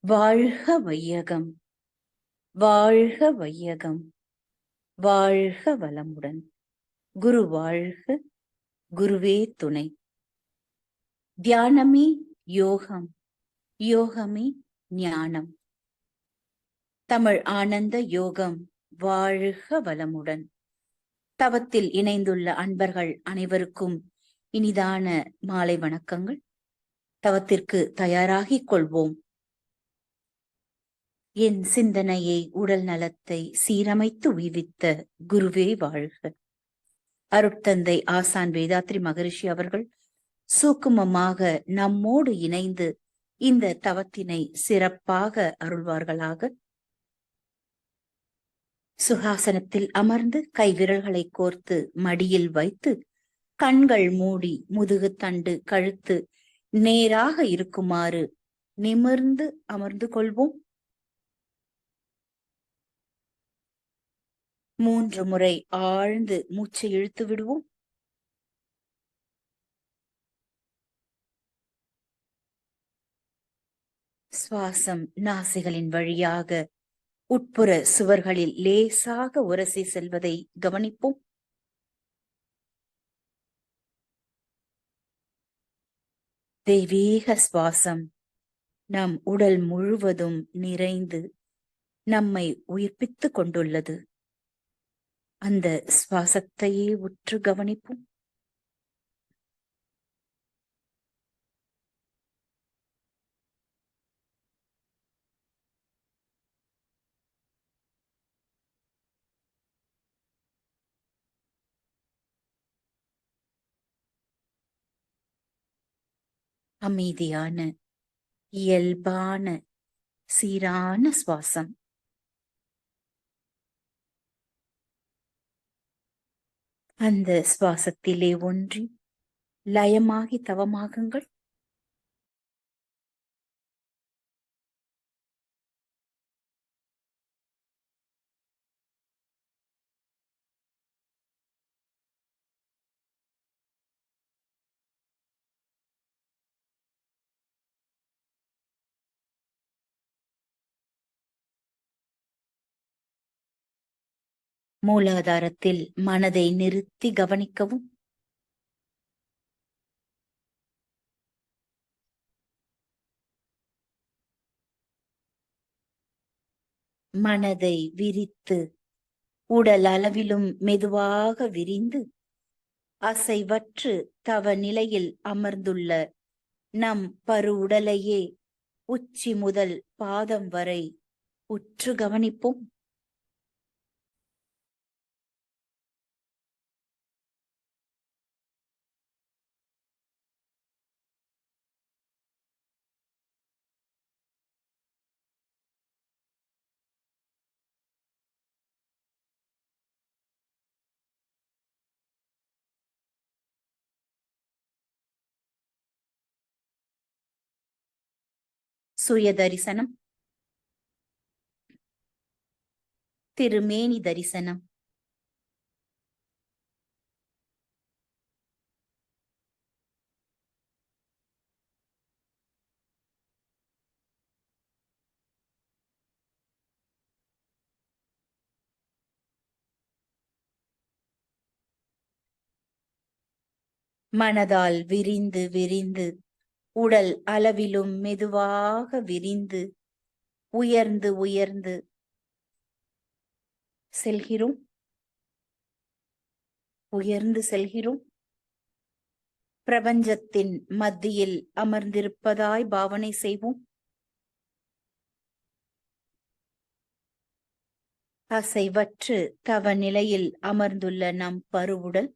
வாழ்க வையகம், வாழ்க வையகம், வாழ்க வளமுடன். குரு வாழ்க, குருவே துணை. தியானமே யோகம், யோகமே ஞானம். தமிழ் ஆனந்த யோகம் வாழ்க வளமுடன். தவத்தில் இணைந்துள்ள அன்பர்கள் அனைவருக்கும் இனிதான மாலை வணக்கங்கள். தவத்திற்கு தயாராகிக் கொள்வோம். என் சிந்தனையை, உடல் நலத்தை சீரமைத்து உய்வித்த குருவே வாழ்க. அருட்தந்தை ஆசான் வேதாத்ரி மகரிஷி அவர்கள் சூக்குமமாக நம்மோடு இணைந்து இந்த தவத்தினை சிறப்பாக அருள்வார்களாக. சுகாசனத்தில் அமர்ந்து கைவிரல்களை கோர்த்து மடியில் வைத்து கண்கள் மூடி முதுகு தண்டு கழுத்து நேராக இருக்குமாறு நிமிர்ந்து அமர்ந்து கொள்வோம். 3 முறை ஆழ்ந்து மூச்சை இழுத்து விடுவோம். சுவாசம் நாசிகளின் வழியாக உட்புற சுவர்களில் லேசாக உரசி செல்வதை கவனிப்போம். தெய்வீக சுவாசம் நம் உடல் முழுவதும் நிறைந்து நம்மை உயிர்ப்பித்துக் கொண்டுள்ளது. அந்த சுவாசத்தையே உற்று கவனிப்போம். அமைதியான, இயல்பான, சீரான சுவாசம். அந்த சுவாசத்திலே ஒன்றி லயமாகி தவமாகுங்கள். மூலாதாரத்தில் மனதை நிறுத்தி கவனிக்கவும். மனதை விரித்து உடல் அளவிலும் மெதுவாக விரிந்து அசைவற்று தவ நிலையில் அமர்ந்துள்ள நம் பரு உடலையே உச்சி முதல் பாதம் வரை உற்று கவனிப்போம். சுய தரிசனம், திருமேனி தரிசனம். மனதால் விரிந்து விரிந்து உடல் அளவிலும் மெதுவாக விரிந்து உயர்ந்து உயர்ந்து செல்கிறோம். உயர்ந்து செல்கிறோம். பிரபஞ்சத்தின் மத்தியில் அமர்ந்திருப்பதாய் பாவனை செய்வோம். அசைவற்று தவ நிலையில் அமர்ந்துள்ள நம் பருவுடல்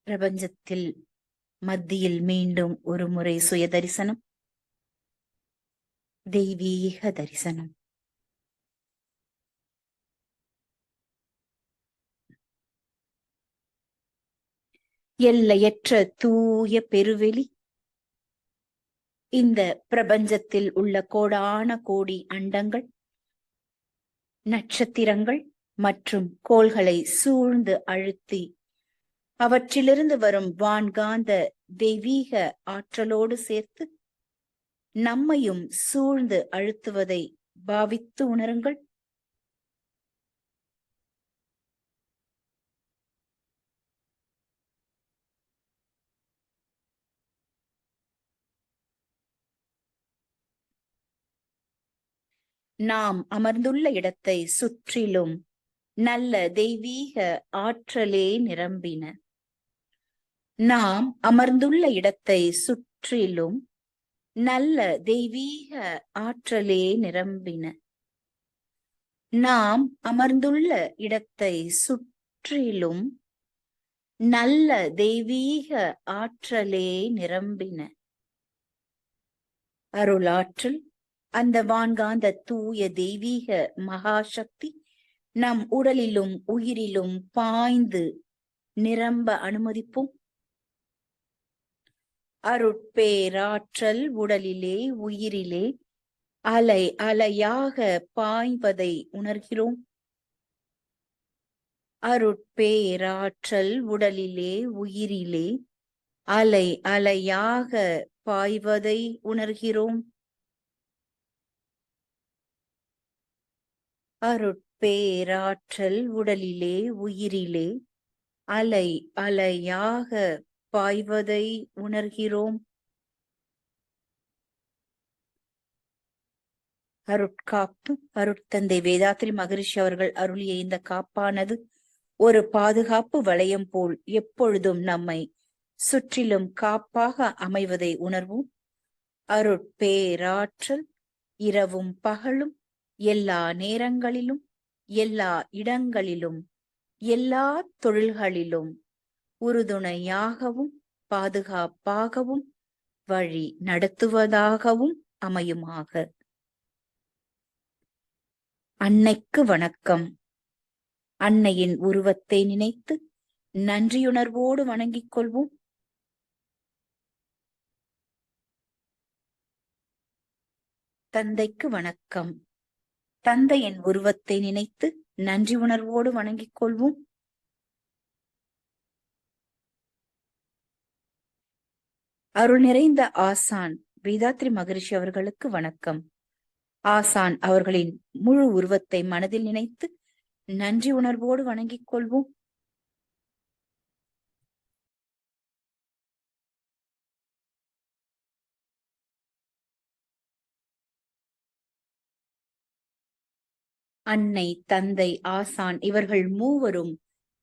பிரபஞ்சத்தில் மத்தியில் மீண்டும் ஒரு முறை சுய தரிசனம், தெய்வீக தரிசனம். எல்லையற்ற தூய பெருவெளி, இந்த பிரபஞ்சத்தில் உள்ள கோடான கோடி அண்டங்கள், நட்சத்திரங்கள் மற்றும் கோள்களை சூழ்ந்து அழுத்தி அவற்றிலிருந்து வரும் வான்காந்த தெய்வீக ஆற்றலோடு சேர்த்து நம்மையும் சூழ்ந்து அழுத்துவதை பாவித்து உணருங்கள். நாம் அமர்ந்துள்ள இடத்தை சுற்றிலும் நல்ல தெய்வீக ஆற்றலே நிரம்பின. நாம் அமர்ந்துள்ள இடத்தை சுற்றிலும் நல்ல தெய்வீக ஆற்றலே நிரம்பின. நாம் அமர்ந்துள்ள இடத்தை சுற்றிலும் நல்ல தெய்வீக ஆற்றலே நிரம்பின. அருளாற்றல், அந்த வான்காந்த தூய தெய்வீக மகாசக்தி நம் உடலிலும் உயிரிலும் பாய்ந்து நிரம்ப அனுமதிப்போம். அருட்பேராற்றல் உடலிலே உயிரிலே அலை அலையாக பாய்வதை உணர்கிறோம். அருட்பேராற்றல் உடலிலே உயிரிலே அலை அலையாக பாய்வதை உணர்கிறோம். அருட்பேராற்றல் உடலிலே உயிரிலே அலை அலையாக பாய்வதை உணர்கிறோம். அருட்காப்பு, அருட்தந்தை வேதாத்ரி மகரிஷி அவர்கள் அருளிய இந்த காப்பானது ஒரு பாதுகாப்பு வளையம் போல் எப்பொழுதும் நம்மை சுற்றிலும் காப்பாக அமைவதை உணர்வோம். அருட்பேராற்றல் இரவும் பகலும் எல்லா நேரங்களிலும் எல்லா இடங்களிலும் எல்லா தொழில்களிலும் உறுதுணையாகவும் பாதுகாப்பாகவும் வழி நடத்துவதாகவும் அமையுமாக. அன்னைக்கு வணக்கம். அன்னையின் உருவத்தை நினைத்து நன்றியுணர்வோடு வணங்கிக் கொள்வோம். தந்தைக்கு வணக்கம். தந்தையின் உருவத்தை நினைத்து நன்றி உணர்வோடு வணங்கிக் கொள்வோம். அருள் நிறைந்த ஆசான் வேதாத்ரி மகரிஷி அவர்களுக்கு வணக்கம். ஆசான் அவர்களின் முழு உருவத்தை மனதில் நினைத்து நன்றி உணர்வோடு வணங்கிக் கொள்வோம். அன்னை, தந்தை, ஆசான் இவர்கள் மூவரும்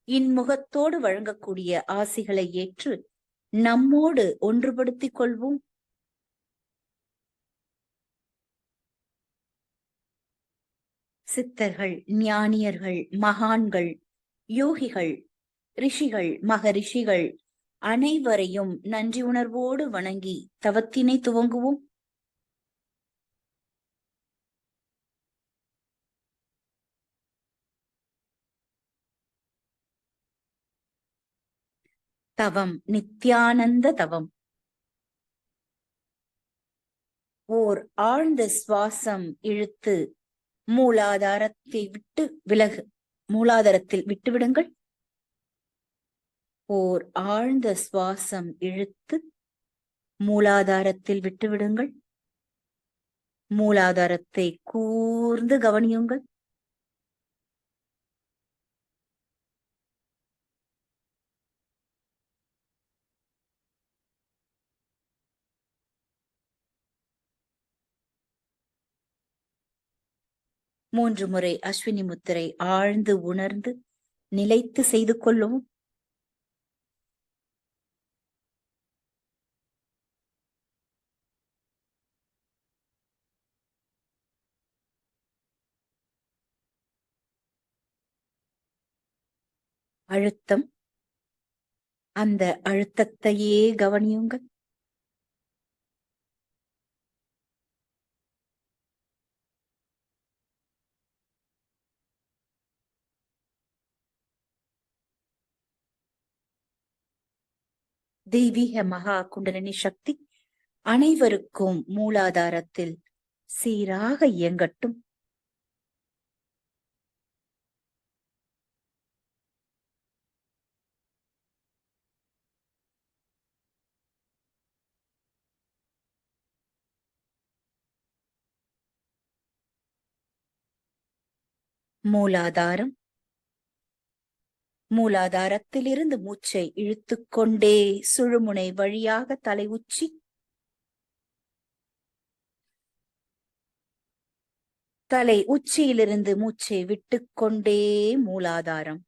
இன்முகத்தோடு வழங்கக்கூடிய ஆசிகளை ஏற்று நம்மோடு ஒன்றுபடுத்திக் கொள்வோம். சித்தர்கள், ஞானியர்கள், மகான்கள், யோகிகள், ரிஷிகள், மகரிஷிகள் அனைவரையும் நன்றி உணர்வோடு வணங்கி தவத்தினை துவங்குவோம். தவம், நித்யானந்த தவம். ஓர் ஆழ்ந்த சுவாசம் இழுத்து மூலாதாரத்தில் விட்டுவிடுங்கள். ஓர் ஆழ்ந்த சுவாசம் இழுத்து மூலாதாரத்தில் விட்டுவிடுங்கள். மூலாதாரத்தை கூர்ந்து கவனியுங்கள். மூன்று முறை அஸ்வினி முத்திரை ஆழ்ந்து உணர்ந்து நிலைத்து செய்து கொள்ளும். அழுத்தம், அந்த அழுத்தத்தையே கவனியுங்கள். தெய்வீக மகா குண்டலினி சக்தி அனைவருக்கும் மூலாதாரத்தில் சீராக இயங்கட்டும். மூலாதாரம். மூலாதாரத்திலிருந்து மூச்சை இழுத்துக்கொண்டே சுழுமுனை வழியாக தலை உச்சி, தலை உச்சியிலிருந்து மூச்சை விட்டுக்கொண்டே மூலாதாரம்.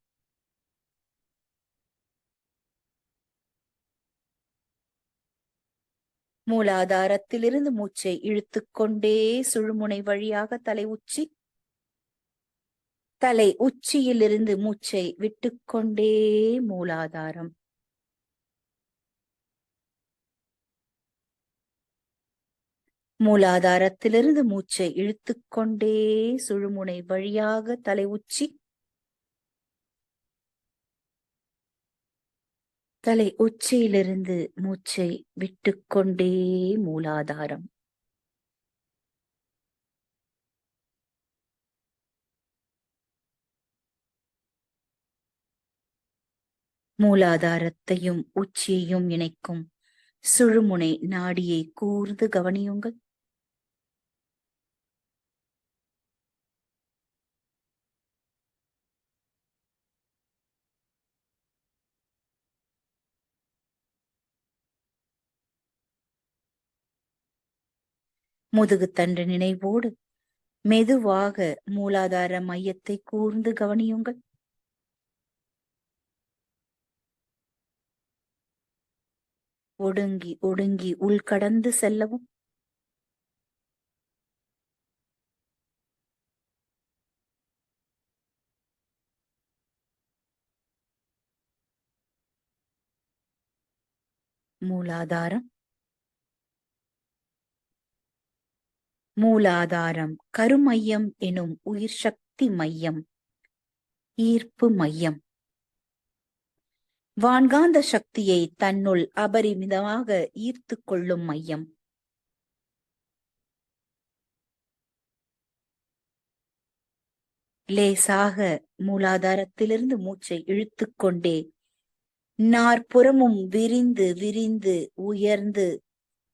மூலாதாரத்திலிருந்து மூச்சை இழுத்துக்கொண்டே சுழுமுனை வழியாக தலை உச்சி, தலை உச்சியிலிருந்து மூச்சை விட்டுக்கொண்டே மூலாதாரம். மூலாதாரத்திலிருந்து மூச்சை இழுத்துக்கொண்டே சுழுமுனை வழியாக தலை உச்சி, தலை உச்சியிலிருந்து மூச்சை விட்டுக்கொண்டே மூலாதாரம். மூலாதாரத்தையும் உச்சியையும் இணைக்கும் சுழுமுனை நாடியை கூர்ந்து கவனியுங்கள். முதுகுத்தண்டு நினைவோடு மெதுவாக மூலாதார மையத்தை கூர்ந்து கவனியுங்கள். ஒடுங்கி ஒடுங்கி உள்கடந்து செல்லவும். மூலாதாரம். மூலாதாரம் கருமையம் எனும் உயிர் சக்தி மையம், ஈர்ப்பு மையம். வான்காந்த சக்தியை தன்னுள் அபரிமிதமாக ஈர்த்து கொள்ளும் மையம். லேசாக மூலாதாரத்திலிருந்து மூச்சை இழுத்துக்கொண்டே நாற்புறமும் விரிந்து விரிந்து உயர்ந்து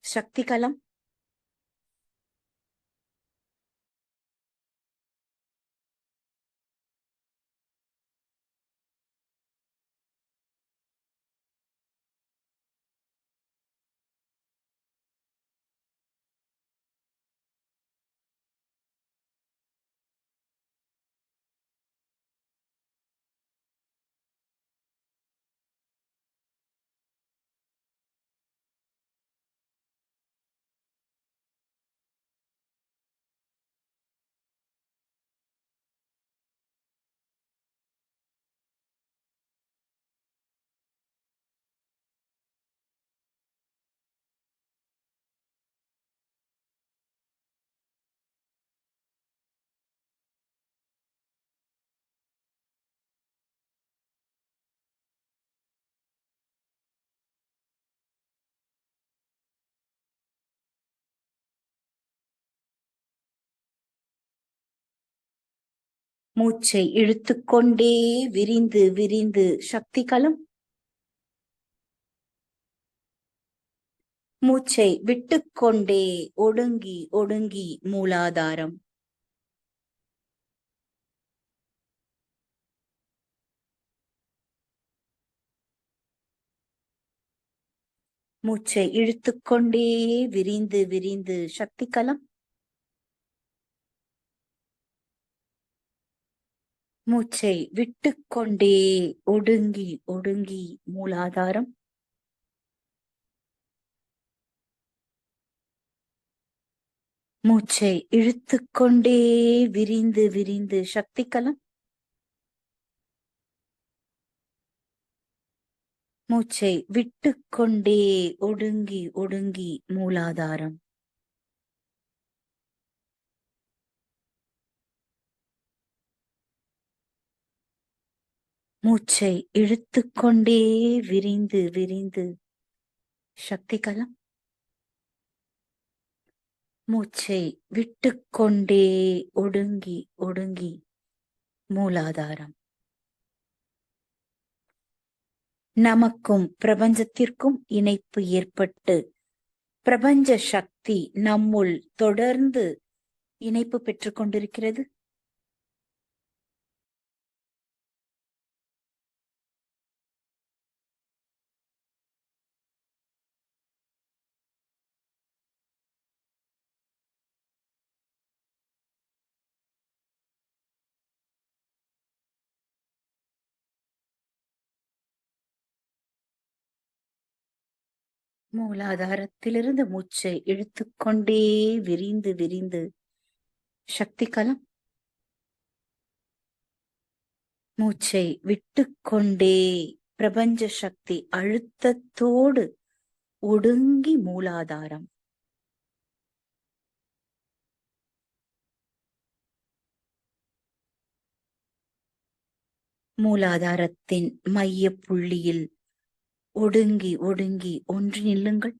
சக்தி களம். மூச்சை இழுத்துக்கொண்டே விரிந்து விரிந்து சக்தி களம். மூச்சை விட்டுக்கொண்டே ஒடுங்கி ஒடுங்கி மூலாதாரம். மூச்சை இழுத்துக்கொண்டே விரிந்து விரிந்து சக்தி களம். மூச்சை விட்டுக்கொண்டே ஒடுங்கி ஒடுங்கி மூலாதாரம். மூச்சை இழுத்துக்கொண்டே விரிந்து விரிந்து சக்தி களம். மூச்சை விட்டுக்கொண்டே ஒடுங்கி ஒடுங்கி மூலாதாரம். மூச்சை இழுத்துக்கொண்டே விரிந்து விரிந்து சக்தி களம். மூச்சை விட்டுக்கொண்டே ஒடுங்கி ஒடுங்கி மூலாதாரம். நமக்கும் பிரபஞ்சத்திற்கும் இணைப்பு ஏற்பட்டு பிரபஞ்ச சக்தி நம்முள் தொடர்ந்து இணைப்பு பெற்றுக் கொண்டிருக்கிறது. மூலாதாரத்திலிருந்து மூச்சை இழுத்துக்கொண்டே விரிந்து விரிந்து சக்தி களம், மூச்சை விட்டுக்கொண்டே பிரபஞ்ச சக்தி அழுத்தத்தோடு ஒடுங்கி மூலாதாரம். மூலாதாரத்தின் மைய புள்ளியில் ஒடுங்கி ஒடுங்கி ஒன்றி நில்லுங்கள்.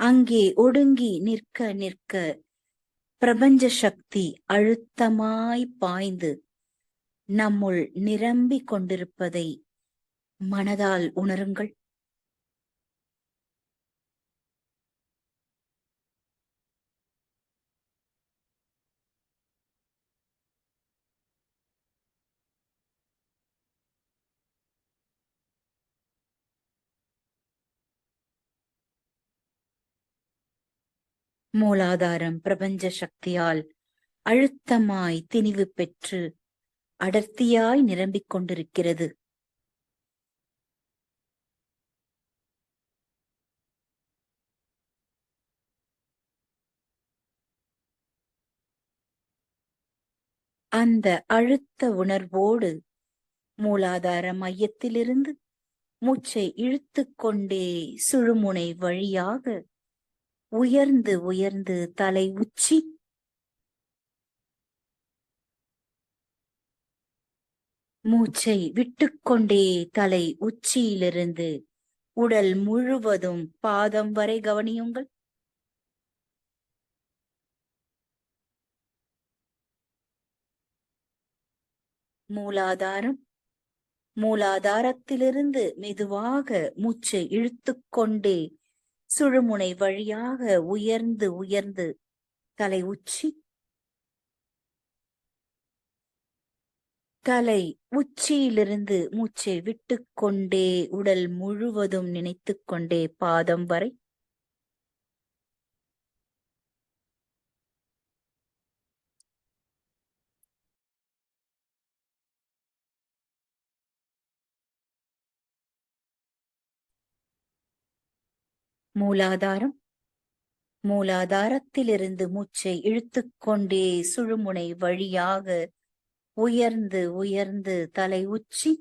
அங்கே ஒடுங்கி நிற்க நிற்க பிரபஞ்ச சக்தி அழுத்தமாய் பாய்ந்து நம்முள் நிரம்பிக் கொண்டிருப்பதை மனதால் உணருங்கள். மூலாதாரம் பிரபஞ்ச சக்தியால் அழுத்தமாய் திணிவு பெற்று அடர்த்தியாய் நிரம்பிக் கொண்டிருக்கிறது. அந்த அழுத்த உணர்வோடு மூலாதார மையத்திலிருந்து மூச்சை இழுத்துக்கொண்டே சுழுமுனை வழியாக உயர்ந்து உயர்ந்து தலை உச்சி, மூச்சை விட்டுக்கொண்டே தலை உச்சியிலிருந்து உடல் முழுவதும் பாதம் வரை கவனியுங்கள். மூலாதாரம், மூலாதாரத்திலிருந்து மெதுவாக மூச்சை இழுத்துக்கொண்டே சுழுமுனை வழியாக உயர்ந்து உயர்ந்து தலை உச்சி, தலை உச்சியிலிருந்து மூச்சை விட்டுக்கொண்டே உடல் முழுவதும் நினைத்துக் கொண்டே பாதம் வரை, மூலாதாரம், மூலாதாரத்திலிருந்து மூச்சை இழுத்துக்கொண்டே சுழுமுனை வழியாக உயர்ந்து உயர்ந்து தலை உச்சி,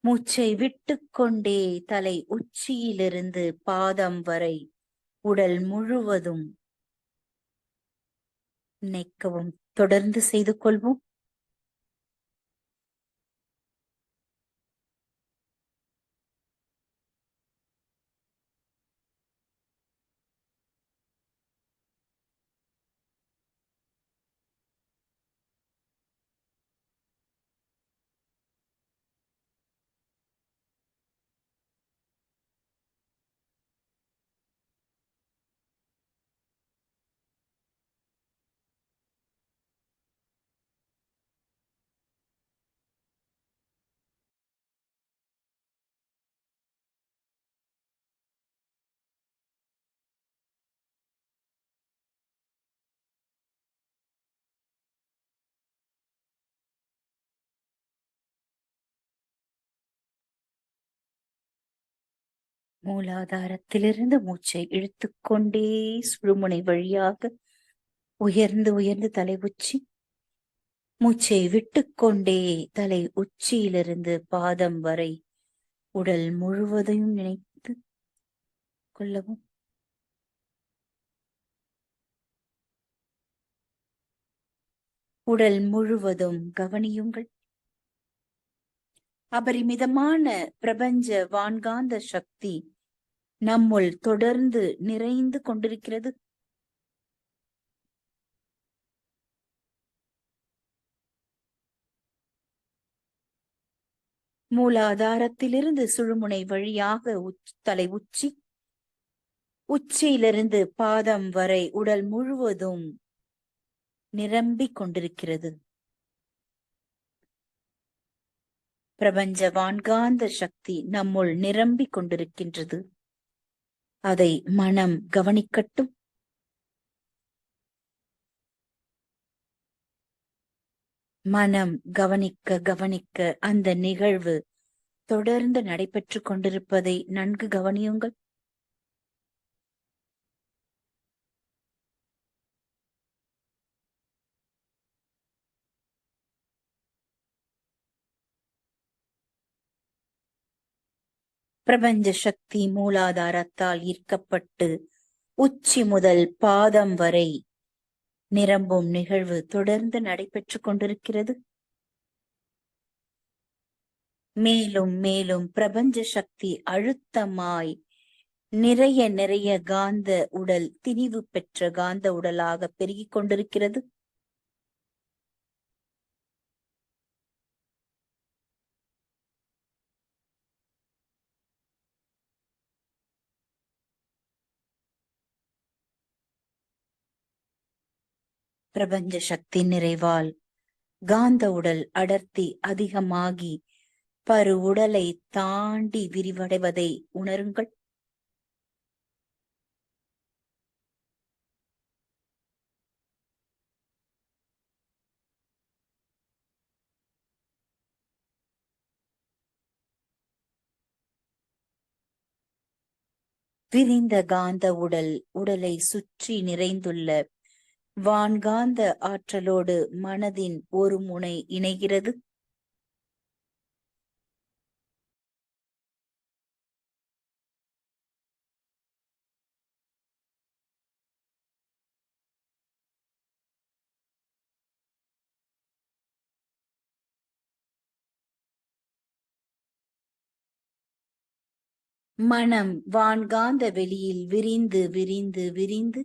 மூச்சை விட்டுக்கொண்டே தலை உச்சியிலிருந்து பாதம் வரை உடல் முழுவதும் நினைக்கவும். தொடர்ந்து செய்து கொள்வோம். மூலாதாரத்திலிருந்து மூச்சை இழுத்துக்கொண்டே சுழுமுனை வழியாக உயர்ந்து உயர்ந்து தலை உச்சி, மூச்சை விட்டுக்கொண்டே தலை உச்சியிலிருந்து பாதம் வரை உடல் முழுவதையும் நினைத்து கொள்ளவும். உடல் முழுவதும் கவனியுங்கள். அபரிமிதமான பிரபஞ்ச வான்காந்த சக்தி நம்முள் தொடர்ந்து நிறைந்து கொண்டிருக்கிறது. மூலாதாரத்திலிருந்து சுழுமுனை வழியாக தலை உச்சி, உச்சியிலிருந்து பாதம் வரை உடல் முழுவதும் நிரம்பிக் கொண்டிருக்கிறது. பிரபஞ்ச வான்காந்த சக்தி நம்முள் நிரம்பிக் கொண்டிருக்கின்றது. அதை மனம் கவனிக்கட்டும். மனம் கவனிக்க கவனிக்க அந்த நிகழ்வு தொடர்ந்து நடைபெற்றுக் கொண்டிருப்பதை நன்கு கவனியுங்கள். பிரபஞ்ச சக்தி மூலாதாரத்தால் ஈர்க்கப்பட்டு உச்சி முதல் பாதம் வரை நிரம்பும் நிகழ்வு தொடர்ந்து நடைபெற்றுக் கொண்டிருக்கிறது. மேலும் மேலும் பிரபஞ்ச சக்தி அழுத்தமாய் நிறைய நிறைய காந்த உடல் திணிவு பெற்ற காந்த உடலாக பெருகிக் கொண்டிருக்கிறது. பிரபஞ்ச சக்தி நிறைவால் காந்த உடல் அடர்த்தி அதிகமாகி பரு உடலை தாண்டி விரிவடைவதை உணருங்கள். விரிந்த காந்த உடல் உடலை சுற்றி நிறைந்துள்ள வான்காந்த ஆற்றலோடு மனதின் ஒரு முனை இணைகிறது. மனம் வான்காந்த வெளியில் விரிந்து விரிந்து விரிந்து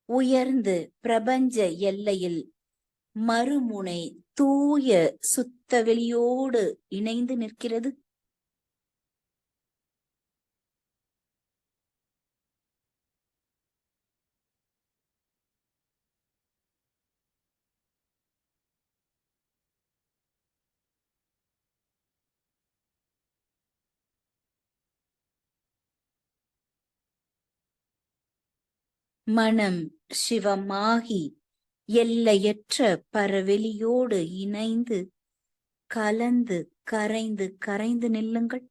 உயர்ந்து பிரபஞ்ச எல்லையில் மறுமுனை தூய சுத்த வெளியோடு இணைந்து நிற்கிறது. மனம் சிவமாகி எல்லையற்ற பரவெளியோடு இணைந்து கலந்து கரைந்து கரைந்து நில்லுங்கள்.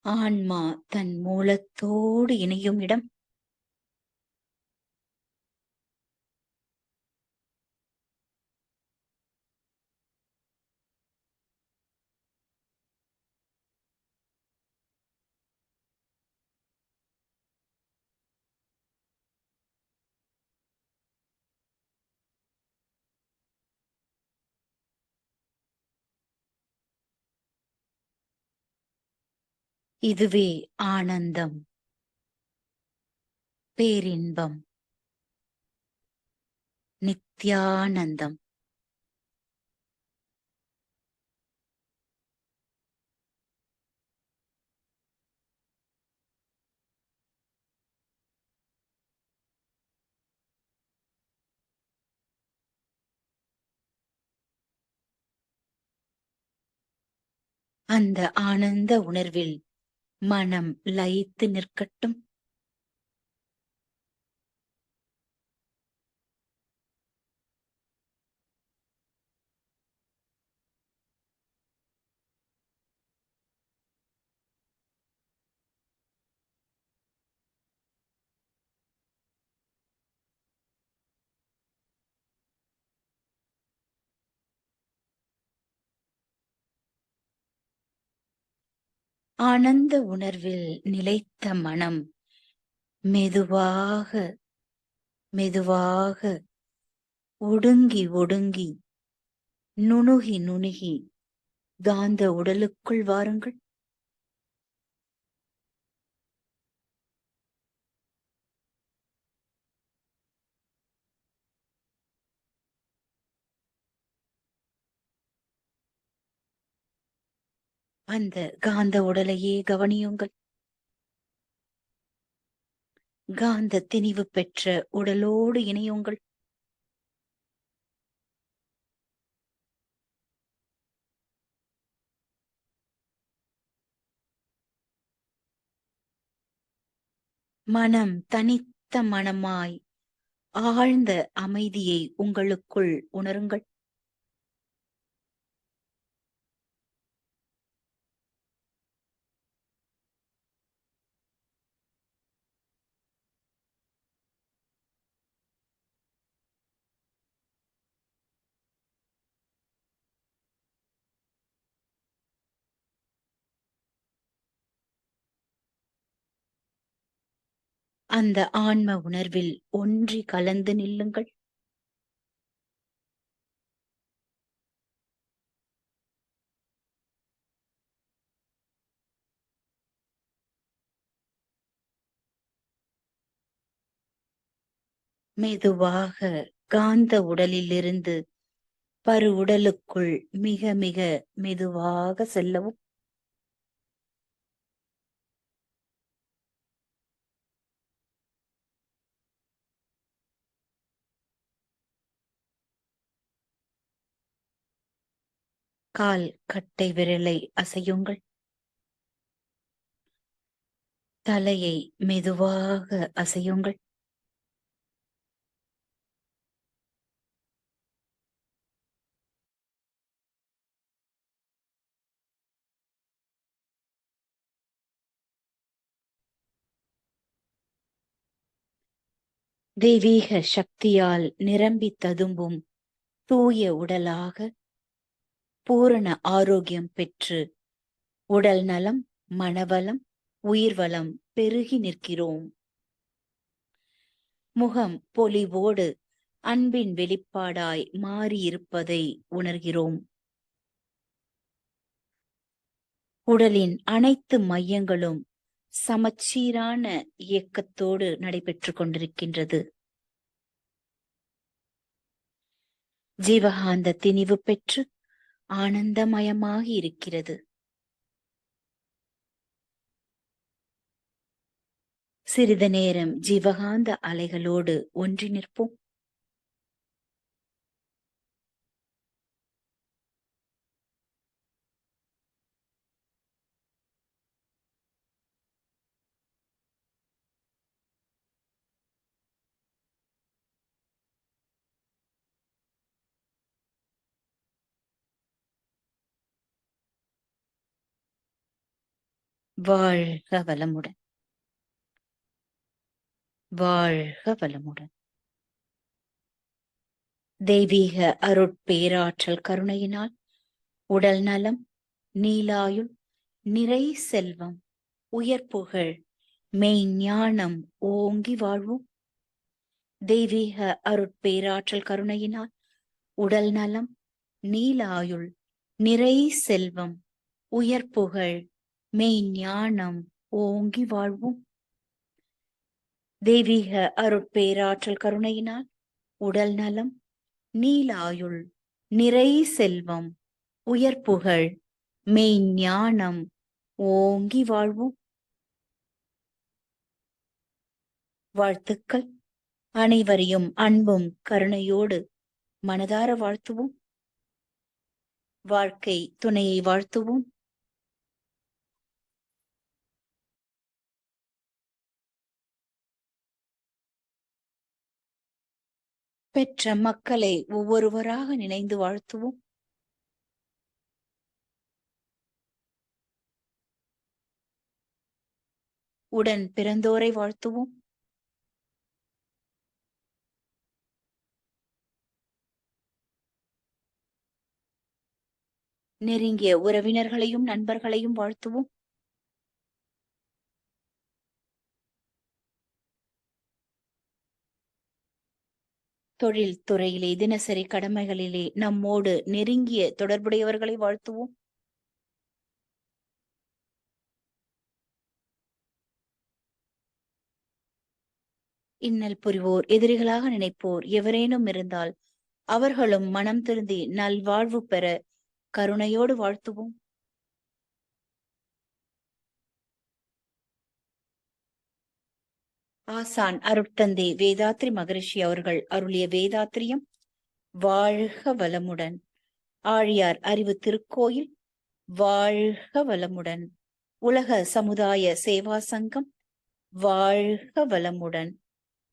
ஆன்மா தன் மூலத்தோடு இணையும் இடம். இதுவே ஆனந்தம், பேரின்பம், நித்யானந்தம். அந்த ஆனந்த உணர்வில் மனம் லயித்து நிற்கட்டும். ஆனந்த உணர்வில் நிலைத்த மனம் மெதுவாக மெதுவாக ஒடுங்கி ஒடுங்கி நுணுகி நுணுகி காந்த உடலுக்குள் வாருங்கள். அந்த காந்த உடலையே கவனியுங்கள். காந்த திணிவு பெற்ற உடலோடு இணையுங்கள். மனம் தனித்த மனமாய் ஆழ்ந்த அமைதியை உங்களுக்குள் உணருங்கள். அந்த ஆன்ம உணர்வில் ஒன்றி கலந்து நில்லுங்கள். மெதுவாக காந்த உடலிலிருந்து பரு உடலுக்குள் மிக மிக மெதுவாக செல்லவும். கால் கட்டை விரலை அசையுங்கள். தலையை மெதுவாக அசையுங்கள். தெய்வீக சக்தியால் நிரம்பி ததும்பும் தூய உடலாக பூரண ஆரோக்கியம் பெற்று உடல் நலம், மனவளம், உயிர் வளம் பெருகி நிற்கிறோம். முகம் பொலிவோடு அன்பின் வெளிப்பாடாய் மாறியிருப்பதை உணர்கிறோம். உடலின் அனைத்து மையங்களும் சமச்சீரான இயக்கத்தோடு நடைபெற்றுக் கொண்டிருக்கின்றது. ஜீவகாந்த திணிவு பெற்று ஆனந்தமயமாகி இருக்கிறது. சிறிது நேரம் ஜீவகாந்த அலைகளோடு ஒன்றி நிற்போம். வாழ்க வளமுடன். வாழ்க வளமுடன். தெய்வீக அருட்பேராற்றல் கருணையினால் உடல் நலம், நீலாயுள், நிறை செல்வம், உயர் புகழ், மெய்ஞானம் ஓங்கி வாழ்வோம். தெய்வீக அருட்பேராற்றல் கருணையினால் உடல் நலம், நீலாயுள், நிறை செல்வம், உயர் புகழ், மெய்ஞானம் ஓங்கி வாழ்வோம். தெய்வீக அருட்பேராற்றல் கருணையினால் உடல் நலம், நீலாயுள், நிறை செல்வம், உயர்புகழ், மெய்ஞானம் ஓங்கி வாழ்வோம். வாழ்த்துக்கள். அனைவரையும் அன்பும் கருணையோடு மனதார வாழ்த்துவோம். வாழ்க்கை துணையை வாழ்த்துவோம். பெற்ற மக்களை ஒவ்வொருவராக நினைந்து வாழ்த்துவோம். உடன் பிறந்தோரை வாழ்த்துவோம். நெருங்கிய உறவினர்களையும் நண்பர்களையும் வாழ்த்துவோம். தொழில் துறையிலே, தினசரி கடமைகளிலே நம்மோடு நெருங்கிய தொடர்புடையவர்களை வாழ்த்துவோம். இன்னல் புரிவோர், எதிரிகளாக நினைப்போர் எவரேனும் இருந்தால் அவர்களும் மனம் திருந்தி நல்வாழ்வு பெற கருணையோடு வாழ்த்துவோம். ஆசான் அருட்தந்தை வேதாத்ரி மகரிஷி அவர்கள் அருளிய வேதாத்திரியம் வாழ்க வளமுடன். ஆழியார் அறிவு திருக்கோயில் வாழ்க வளமுடன். உலக சமுதாய சேவா சங்கம் வாழ்க வளமுடன்.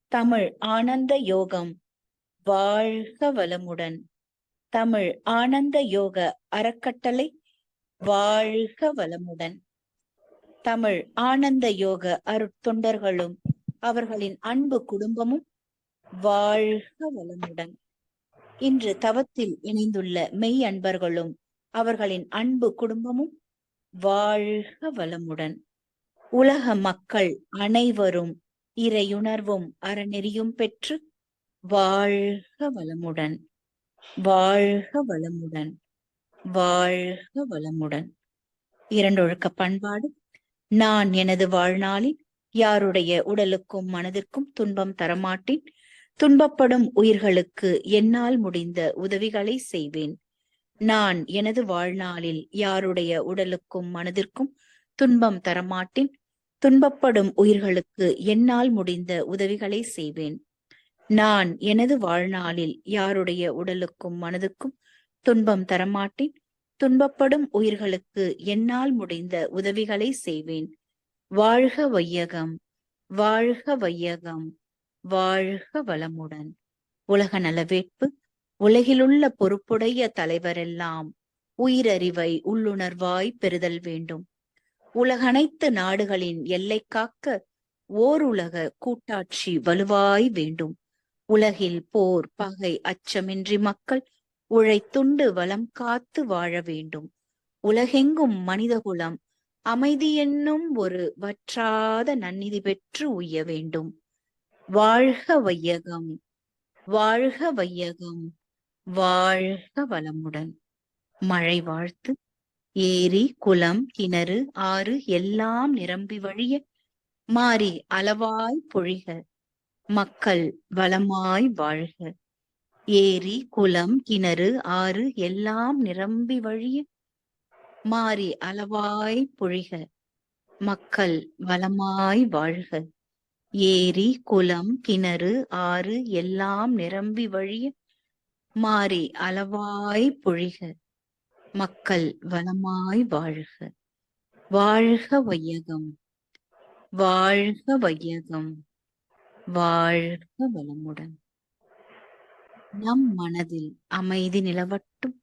தமிழ் ஆனந்த யோகம் வாழ்க வளமுடன். தமிழ் ஆனந்த யோக அறக்கட்டளை வாழ்க வளமுடன். தமிழ் ஆனந்த யோக அருட்தொண்டர்களும் அவர்களின் அன்பு குடும்பமும் வாழ்க வளமுடன். இன்று தவத்தில் இணைந்துள்ள மெய் அன்பர்களும் அவர்களின் அன்பு குடும்பமும் வாழ்க வளமுடன். உலக மக்கள் அனைவரும் இறையுணர்வும் அறநெறியும் பெற்று வாழ்க வளமுடன். வாழ்க வளமுடன். வாழ்க வளமுடன். இரண்டொழுக்க பண்பாடு. நான் எனது வாழ்நாளில் யாருடைய உடலுக்கும் மனதிற்கும் துன்பம் தரமாட்டேன். துன்பப்படும் உயிர்களுக்கு என்னால் முடிந்த உதவிகளை செய்வேன். நான் எனது வாழ்நாளில் யாருடைய உடலுக்கும் மனதிற்கும் துன்பம் தரமாட்டேன். துன்பப்படும் உயிர்களுக்கு என்னால் முடிந்த உதவிகளை செய்வேன். நான் எனது வாழ்நாளில் யாருடைய உடலுக்கும் மனதுக்கும் துன்பம் தரமாட்டேன். துன்பப்படும் உயிர்களுக்கு என்னால் முடிந்த உதவிகளை செய்வேன். வாழ்க வையகம், வாழ்க வையகம், வாழ்க வளமுடன். உலக நலவேட்பு. உலகிலுள்ள பொறுப்புடைய தலைவரெல்லாம் உயிரறிவை உள்ளுணர்வாய் பெறுதல் வேண்டும். உலகனைத்து நாடுகளின் எல்லை காக்க ஓருலக கூட்டாட்சி வலுவாய் வேண்டும். உலகில் போர் பகை அச்சமின்றி மக்கள் உழைத்துண்டு வளம் காத்து வாழ வேண்டும். உலகெங்கும் மனிதகுலம் அமைதி என்னும் ஒரு வற்றாத நன்னிதி பெற்று உய்ய வேண்டும். வாழ்க வையகம், வாழ்க வையகம், வாழ்க வளமுடன். மழை வாழ்த்து. ஏரி குளம் கிணறு ஆறு எல்லாம் நிரம்பி வழிய மாறி அளவாய் பொழிக, மக்கள் வளமாய் வாழ்க. ஏரி குளம் கிணறு ஆறு எல்லாம் நிரம்பி வழிய மாறி அளவாய் பொழிக, மக்கள் வளமாய் வாழ்க. ஏரி குளம் கிணறு ஆறு எல்லாம் நிரம்பி வழிய மாறி அளவாய் பொழிக, மக்கள் வளமாய் வாழ்க. வாழ்க வையகம், வாழ்க வையகம், வாழ்க வளமுடன். நம் மனதில் அமைதி நிலவட்டும்.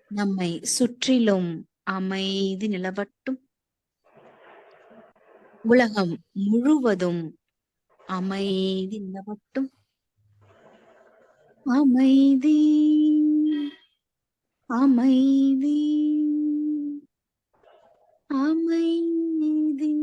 நம்மை சுற்றிலும் அமைதி நிலவட்டும். உலகம் முழுவதும் அமைதி நிலவட்டும். அமைதி, அமைதி, அமைதி.